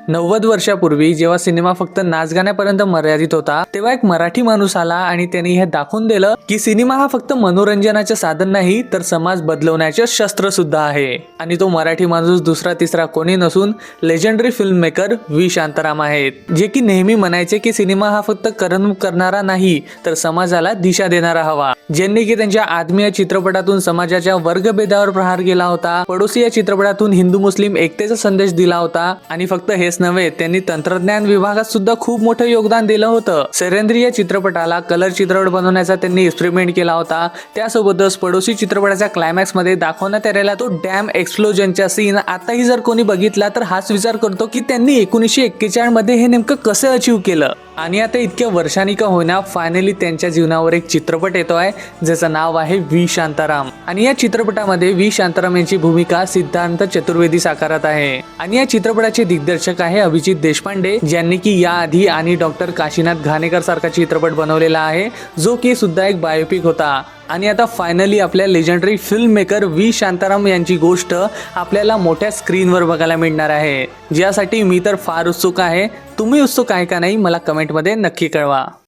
90 वर्षापूर्वी जेव्हा सिनेमा फक्त नाच गाण्यापर्यंत मर्यादित होता, तेव्हा एक मराठी माणूस आला आणि त्यांनी हे दाखवून दिलं की सिनेमा हा फक्त मनोरंजनाचे साधन नाही तर समाज बदलवण्याचे शस्त्र सुद्धा आहे। आणि तो मराठी माणूस दुसरा तिसरा कोणी नसून legendary film maker V Shantaram आहेत, जे की नेहमी म्हणायचे की सिनेमा हा फक्त करमणूक करणारा नाही तर समाजाला दिशा देणारा हवा। ज्यांनी की त्यांच्या आदमी या चित्रपटातून समाजाच्या वर्गभेदावर प्रहार केला होता, पडोसी या चित्रपटातून हिंदू मुस्लिम एकतेचा संदेश दिला होता आणि फक्त हेच नव्हे, त्यांनी तंत्रज्ञान विभागात सुद्धा खूप मोठं योगदान दिलं होतं। सैरेंद्री या चित्रपटाला कलर चित्रपट बनवण्याचा त्यांनी एक्सपेरिमेंट केला होता। त्यासोबतच पडोसी चित्रपटाच्या क्लायमॅक्स मध्ये दाखवण्यात आलेला तो डॅम एक्सप्लोजनचा सीन आताही जर कोणी बघितला तर हाच विचार करतो की त्यांनी 1941 मध्ये हे नेमकं कसं अचीव केलं। आणि आता इतक्या वर्षांनी का होईना फायनली त्यांच्या जीवनावर एक चित्रपट येतोय ज्याचं नाव आहे व्ही शांताराम। आणि या चित्रपटामध्ये व्ही शांताराम यांची भूमिका सिद्धांत चतुर्वेदी साकारत आहे आणि या चित्रपटाचे दिग्दर्शक आहे अभिजित देशपांडे, ज्यांनी की याआधी आणि डॉक्टर काशीनाथ घाणेकर सारखा चित्रपट बनवलेला आहे, जो की सुद्धा एक बायोपिक होता। आणि आता फायनली आपल्या legendary film maker V Shantaram यांची गोष्ट आपल्याला मोठ्या स्क्रीनवर बघायला मिळणार आहे, ज्यासाठी मी तर फार उत्सुक आहे। तुम्ही उत्सुक आहे का नाही मला कमेंटमध्ये नक्की कळवा।